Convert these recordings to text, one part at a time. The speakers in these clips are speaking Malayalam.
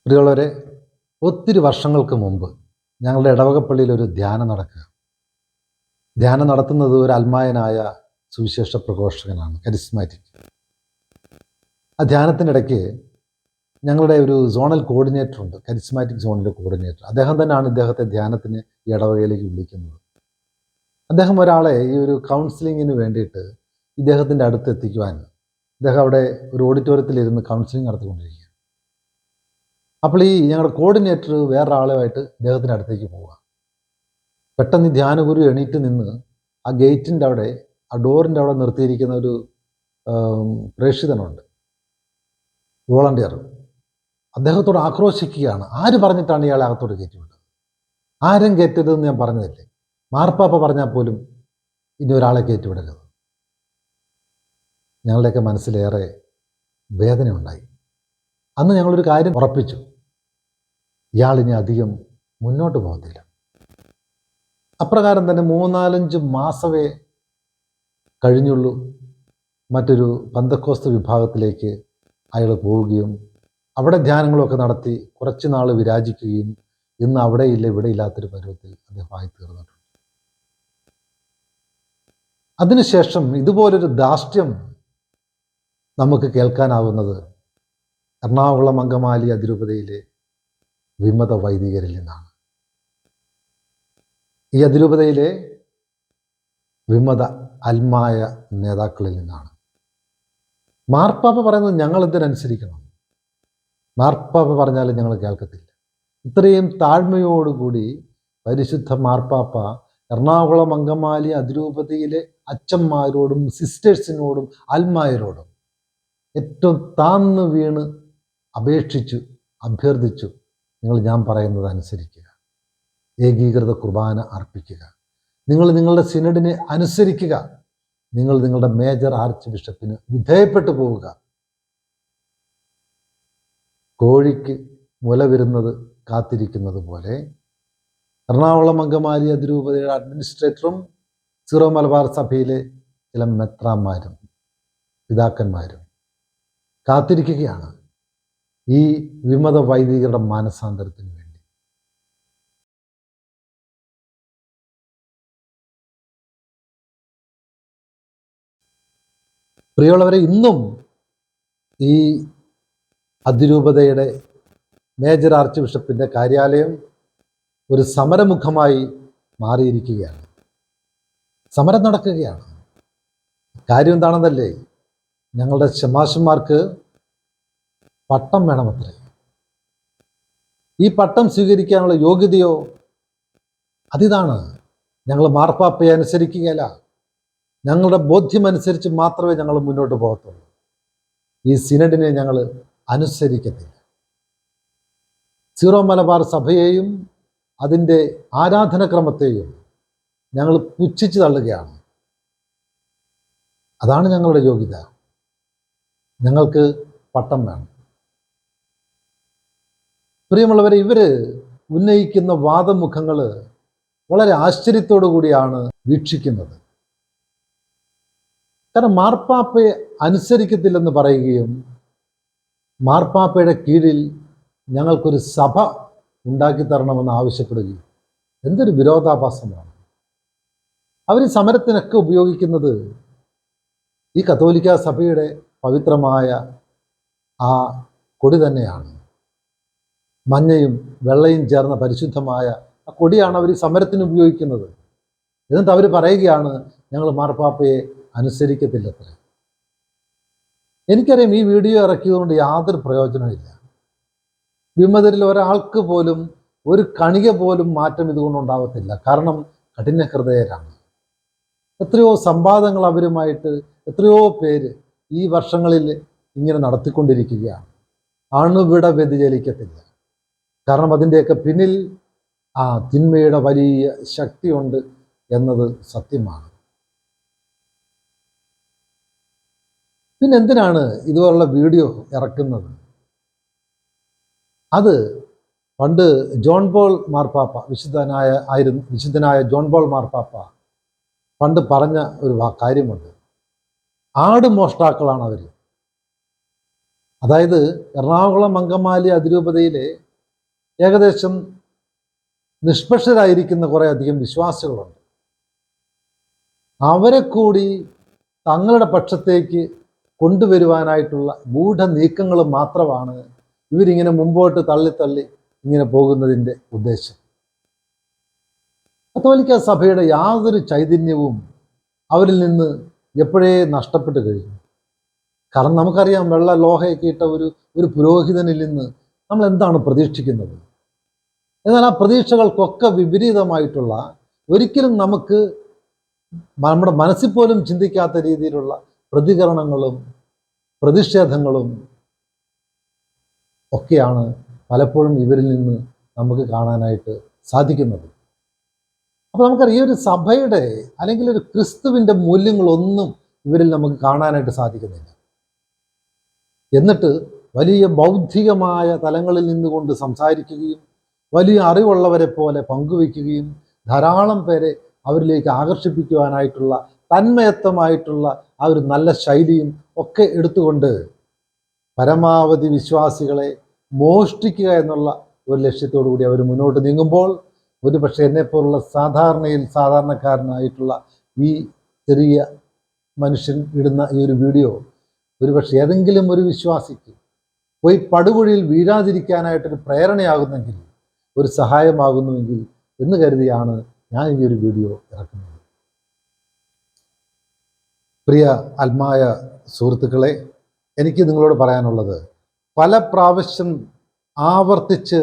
പ്രിയമുള്ളവരെ, ഒത്തിരി വർഷങ്ങൾക്ക് മുമ്പ് ഞങ്ങളുടെ ഇടവകപ്പള്ളിയിൽ ഒരു ധ്യാനം നടക്കുക. ധ്യാനം നടത്തുന്നത് ഒരു അൽമായനായ സുവിശേഷ പ്രഘോഷകനാണ്, കരിസ്മാറ്റിക്. ആ ധ്യാനത്തിനിടയ്ക്ക് ഞങ്ങളുടെ ഒരു സോണൽ കോർഡിനേറ്റർ ഉണ്ട്, കരിസ്മാറ്റിക് സോണിൻ്റെ കോർഡിനേറ്റർ. അദ്ദേഹം തന്നെയാണ് ഇദ്ദേഹത്തെ ധ്യാനത്തിന് ഈ ഇടവകയിലേക്ക് വിളിക്കുന്നത്. അദ്ദേഹം ഒരാളെ ഈ ഒരു കൗൺസിലിങ്ങിന് വേണ്ടിയിട്ട് ഇദ്ദേഹത്തിൻ്റെ അടുത്ത് എത്തിക്കുവാൻ ഇദ്ദേഹം അവിടെ ഒരു ഓഡിറ്റോറിയത്തിലിരുന്ന് കൗൺസിലിംഗ് നടത്തിക്കൊണ്ടിരിക്കുക. അപ്പോൾ ഈ ഞങ്ങളുടെ കോർഡിനേറ്റർ വേറൊരാളുമായിട്ട് ഇദ്ദേഹത്തിൻ്റെ അടുത്തേക്ക് പോവുക. പെട്ടെന്ന് ധ്യാനഗുരു എണീറ്റ് നിന്ന് ആ ഗേറ്റിൻ്റെ അവിടെ, ആ ഡോറിൻ്റെ അവിടെ നിർത്തിയിരിക്കുന്ന ഒരു പ്രേക്ഷിതനുണ്ട്, വോളണ്ടിയർ. അദ്ദേഹത്തോട് ആക്രോശിക്കുകയാണ്. ആര് പറഞ്ഞിട്ടാണ് ഇയാളെ അകത്തോട് കയറ്റിവിട്ടത്? ആരും കയറ്റരുതെന്ന് ഞാൻ പറഞ്ഞതല്ലേ? മാർപ്പാപ്പ പറഞ്ഞാൽ പോലും ഇനി ഒരാളെ കയറ്റിവിടരുത്. ഞങ്ങളുടെയൊക്കെ മനസ്സിലേറെ വേദനയുണ്ടായി. അന്ന് ഞങ്ങളൊരു കാര്യം ഉറപ്പിച്ചു, ഇയാളിനി അധികം മുന്നോട്ട് പോകത്തില്ല. അപ്രകാരം തന്നെ 3-4 മാസമേ കഴിഞ്ഞുള്ളൂ മറ്റൊരു പന്തക്കോസ്ത് വിഭാഗത്തിലേക്ക് അയാൾ പോവുകയും അവിടെ ധ്യാനങ്ങളൊക്കെ നടത്തി കുറച്ച് നാൾ വിരാജിക്കുകയും ഇന്ന് അവിടെയില്ല ഇവിടെ ഇല്ലാത്തൊരു പരുവത്തിൽ അദ്ദേഹം ആയിത്തീർന്നിട്ടുണ്ട്. അതിനുശേഷം ഇതുപോലൊരു ധാർഷ്ട്യം നമുക്ക് കേൾക്കാനാവുന്നത് എറണാകുളം അങ്കമാലി അതിരൂപതയിലെ വിമത വൈദികരിൽ നിന്നാണ്. ഈ അതിരൂപതയിലെ വിമത അൽമായ നേതാക്കളിൽ നിന്നാണ്. മാർപ്പാപ്പ പറയുന്നത് ഞങ്ങൾ എന്തിനനുസരിക്കണം? മാർപ്പാപ്പ പറഞ്ഞാലും ഞങ്ങൾ കേൾക്കത്തില്ല. ഇത്രയും താഴ്മയോടുകൂടി പരിശുദ്ധ മാർപ്പാപ്പ എറണാകുളം അങ്കമാലി അതിരൂപതയിലെ അച്ഛന്മാരോടും സിസ്റ്റേഴ്സിനോടും അൽമായരോടും ഏറ്റവും താഴ്ന്നു വീണ് അപേക്ഷിച്ചു, അഭ്യർത്ഥിച്ചു, ഞാൻ പറയുന്നത് അനുസരിക്കുക, ഏകീകൃത കുർബാന അർപ്പിക്കുക, നിങ്ങളുടെ സിനഡിനെ അനുസരിക്കുക, നിങ്ങളുടെ മേജർ ആർച്ച് ബിഷപ്പിന് വിധേയപ്പെട്ടു പോവുക. കോഴിക്ക് മുല വരുന്നത് കാത്തിരിക്കുന്നത് പോലെ എറണാകുളം അങ്കമാലി അതിരൂപതയുടെ അഡ്മിനിസ്ട്രേറ്ററും സീറോ മലബാർ സഭയിലെ ചില മെത്രാന്മാരും പിതാക്കന്മാരും കാത്തിരിക്കുകയാണ് ഈ വിമത വൈദികരുടെ മാനസാന്തരത്തിന് വേണ്ടി. പ്രിയമുള്ളവരെ, ഇന്നും ഈ അതിരൂപതയുടെ മേജർ ആർച്ച് ബിഷപ്പിൻ്റെ കാര്യാലയം ഒരു സമരമുഖമായി മാറിയിരിക്കുകയാണ്. സമരം നടക്കുകയാണ്. കാര്യം എന്താണെന്നല്ലേ? ഞങ്ങളുടെ ശമാശന്മാർക്ക് പട്ടം വേണമത്രേ. ഈ പട്ടം സ്വീകരിക്കാനുള്ള യോഗ്യതയോ അതിതാണ്. ഞങ്ങൾ മാർപ്പാപ്പയെ അനുസരിക്കുകയല്ല, ഞങ്ങളുടെ ബോധ്യമനുസരിച്ച് മാത്രമേ ഞങ്ങൾ മുന്നോട്ട് പോകത്തുള്ളൂ. ഈ സിനഡിനെ ഞങ്ങൾ അനുസരിക്കത്തില്ല. സീറോ മലബാർ സഭയെയും അതിൻ്റെ ആരാധനക്രമത്തെയും ഞങ്ങൾ പുച്ഛിച്ച് തള്ളുകയാണ്. അതാണ് ഞങ്ങളുടെ യോഗ്യത. ഞങ്ങൾക്ക് പട്ടം വേണം. പ്രിയമുള്ളവരെ, ഇവർ ഉന്നയിക്കുന്ന വാദമുഖങ്ങൾ വളരെ ആശ്ചര്യത്തോടു കൂടിയാണ് വീക്ഷിക്കുന്നത്. കാരണം മാർപ്പാപ്പയെ അനുസരിക്കത്തില്ലെന്ന് പറയുകയും മാർപ്പാപ്പയുടെ കീഴിൽ ഞങ്ങൾക്കൊരു സഭ ഉണ്ടാക്കി തരണമെന്ന് ആവശ്യപ്പെടുകയും എന്തൊരു വിരോധാഭാസമാണ്. അവർ സമരത്തിനൊക്കെ ഉപയോഗിക്കുന്നത് ഈ കത്തോലിക്ക സഭയുടെ പവിത്രമായ ആ കൊടി തന്നെയാണ്. മഞ്ഞയും വെള്ളയും ചേർന്ന പരിശുദ്ധമായ ആ കൊടിയാണ് അവർ സമരത്തിന് ഉപയോഗിക്കുന്നത്. എന്നിട്ട് അവർ പറയുകയാണ് ഞങ്ങൾ മാർപ്പാപ്പയെ അനുസരിക്കത്തില്ലത്രേ. എനിക്കറിയാം, ഈ വീഡിയോ ഇറക്കിയതുകൊണ്ട് യാതൊരു പ്രയോജനമില്ല. വിമതരിൽ ഒരാൾക്ക് പോലും ഒരു കണിക പോലും മാറ്റം ഇതുകൊണ്ടുണ്ടാവത്തില്ല. കാരണം കഠിന ഹൃദയരാണ്. എത്രയോ സംവാദങ്ങൾ അവരുമായിട്ട് എത്രയോ പേര് ഈ വർഷങ്ങളിൽ ഇങ്ങനെ നടത്തിക്കൊണ്ടിരിക്കുകയാണ്. അണുവിട വ്യതിചലിക്കത്തില്ല. കാരണം അതിൻ്റെയൊക്കെ പിന്നിൽ ആ തിന്മയുടെ വലിയ ശക്തിയുണ്ട് എന്നത് സത്യമാണ്. പിന്നെ എന്തിനാണ് ഇതുപോലുള്ള വീഡിയോ ഇറക്കുന്നത്? അത് പണ്ട് ജോൺ പോൾ മാർപ്പാപ്പ, വിശുദ്ധനായ ജോൺ പോൾ മാർപ്പാപ്പ പണ്ട് പറഞ്ഞ ഒരു കാര്യമുണ്ട്. ആട് മോഷ്ടാക്കളാണ് അവർ. അതായത് എറണാകുളം അങ്കമാലി അതിരൂപതയിലെ ഏകദേശം നിഷ്പക്ഷരായിരിക്കുന്ന കുറേ അധികം വിശ്വാസികളുണ്ട്. അവരെ കൂടി തങ്ങളുടെ പക്ഷത്തേക്ക് കൊണ്ടുവരുവാനായിട്ടുള്ള ഗൂഢനീക്കങ്ങൾ മാത്രമാണ് ഇവരിങ്ങനെ മുമ്പോട്ട് തള്ളി ഇങ്ങനെ പോകുന്നതിൻ്റെ ഉദ്ദേശം. കത്തോലിക്ക സഭയുടെ യാതൊരു ചൈതന്യവും അവരിൽ നിന്ന് എപ്പോഴേ നഷ്ടപ്പെട്ടു കഴിഞ്ഞു. കാരണം നമുക്കറിയാം, വെള്ള ലോഹയൊക്കെ ഇട്ട ഒരു പുരോഹിതനിൽ നിന്ന് നമ്മൾ എന്താണ് പ്രതീക്ഷിക്കുന്നത്? എന്നാൽ ആ പ്രതീക്ഷകൾക്കൊക്കെ വിപരീതമായിട്ടുള്ള, ഒരിക്കലും നമുക്ക് നമ്മുടെ മനസ്സിൽ പോലും ചിന്തിക്കാത്ത രീതിയിലുള്ള പ്രതികരണങ്ങളും പ്രതിഷേധങ്ങളും ഒക്കെയാണ് പലപ്പോഴും ഇവരിൽ നിന്ന് നമുക്ക് കാണാനായിട്ട് സാധിക്കുന്നത്. അപ്പോൾ നമുക്കറിയാം, ഈ ഒരു സഭയുടെ അല്ലെങ്കിൽ ഒരു ക്രിസ്തുവിൻ്റെ മൂല്യങ്ങളൊന്നും ഇവരിൽ നമുക്ക് കാണാനായിട്ട് സാധിക്കുന്നില്ല. എന്നിട്ട് വലിയ ബൗദ്ധികമായ തലങ്ങളിൽ നിന്നുകൊണ്ട് സംസാരിക്കുകയും വലിയ അറിവുള്ളവരെ പോലെ പങ്കുവയ്ക്കുകയും ധാരാളം പേരെ അവരിലേക്ക് ആകർഷിപ്പിക്കുവാനായിട്ടുള്ള തന്മയത്വമായിട്ടുള്ള ആ ഒരു നല്ല ശൈലിയും ഒക്കെ എടുത്തുകൊണ്ട് പരമാവധി വിശ്വാസികളെ മോഷ്ടിക്കുക എന്നുള്ള ഒരു ലക്ഷ്യത്തോടു കൂടി അവർ മുന്നോട്ട് നീങ്ങുമ്പോൾ, ഒരുപക്ഷെ എന്നെപ്പോലുള്ള സാധാരണക്കാരനായിട്ടുള്ള ഈ ചെറിയ മനുഷ്യൻ ഇടുന്ന ഈ ഒരു വീഡിയോ ഒരുപക്ഷെ ഏതെങ്കിലും ഒരു വിശ്വാസിക്ക് പോയി പടുകുഴിയിൽ വീഴാതിരിക്കാനായിട്ടൊരു പ്രേരണയാകുന്നെങ്കിൽ, ഒരു സഹായമാകുന്നുവെങ്കിൽ എന്ന് കരുതിയാണ് ഞാൻ ഈ ഒരു വീഡിയോ ഇറക്കുന്നത്. പ്രിയ ആത്മായ സുഹൃത്തുക്കളെ, എനിക്ക് നിങ്ങളോട് പറയാനുള്ളത്, പല പ്രാവശ്യം ആവർത്തിച്ച്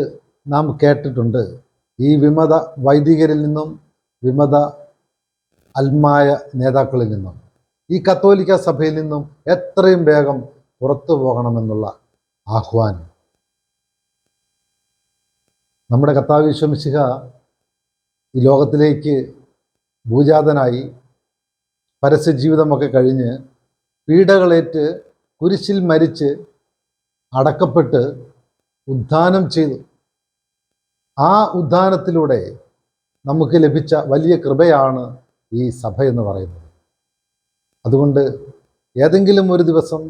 നാം കേട്ടിട്ടുണ്ട് ഈ വിമത വൈദികരിൽ നിന്നും വിമത ആത്മായ നേതാക്കളിൽ നിന്നും, ഈ കത്തോലിക്ക സഭയിൽ നിന്നും എത്രയും വേഗം പുറത്തു പോകണമെന്നുള്ള ആഹ്വാനം. നമ്മുടെ കർത്താവ് ഈശോ മിശിഹ ഈ ലോകത്തിലേക്ക് ഭൂജാതനായി പരസ്യജീവിതമൊക്കെ കഴിഞ്ഞ് പീഡകളേറ്റ് കുരിശിൽ മരിച്ച് അടക്കപ്പെട്ട് ഉദ്ധാനം ചെയ്തു. ആ ഉദ്ധാനത്തിലൂടെ നമുക്ക് ലഭിച്ച വലിയ കൃപയാണ് ഈ സഭ എന്ന് പറയുന്നത്. അതുകൊണ്ട് ഏതെങ്കിലും ഒരു ദിവസം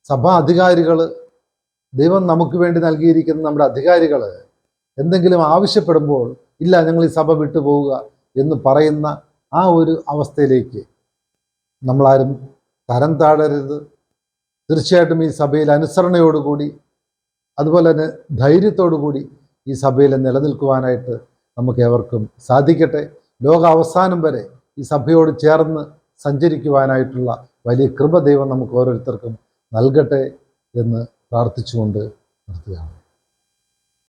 സഭാ അധികാരികൾ, ദൈവം നമുക്ക് വേണ്ടി നൽകിയിരിക്കുന്ന നമ്മുടെ അധികാരികൾ എന്തെങ്കിലും ആവശ്യപ്പെടുമ്പോൾ, ഇല്ല ഞങ്ങൾ ഈ സഭ വിട്ടു പോവുക എന്ന് പറയുന്ന ആ ഒരു അവസ്ഥയിലേക്ക് നമ്മളാരും തരം താഴരുത്. തീർച്ചയായിട്ടും ഈ സഭയിൽ അനുസരണയോടുകൂടി, അതുപോലെ തന്നെ ധൈര്യത്തോടു കൂടി ഈ സഭയിൽ നിലനിൽക്കുവാനായിട്ട് നമുക്ക് ഏവർക്കും സാധിക്കട്ടെ. ലോകാവസാനം വരെ ഈ സഭയോട് ചേർന്ന് സഞ്ചരിക്കുവാനായിട്ടുള്ള വലിയ കൃപ ദൈവം നമുക്ക് ഓരോരുത്തർക്കും നൽകട്ടെ എന്ന് പ്രാർത്ഥിച്ചുകൊണ്ട് നിർത്തുകയാണ്.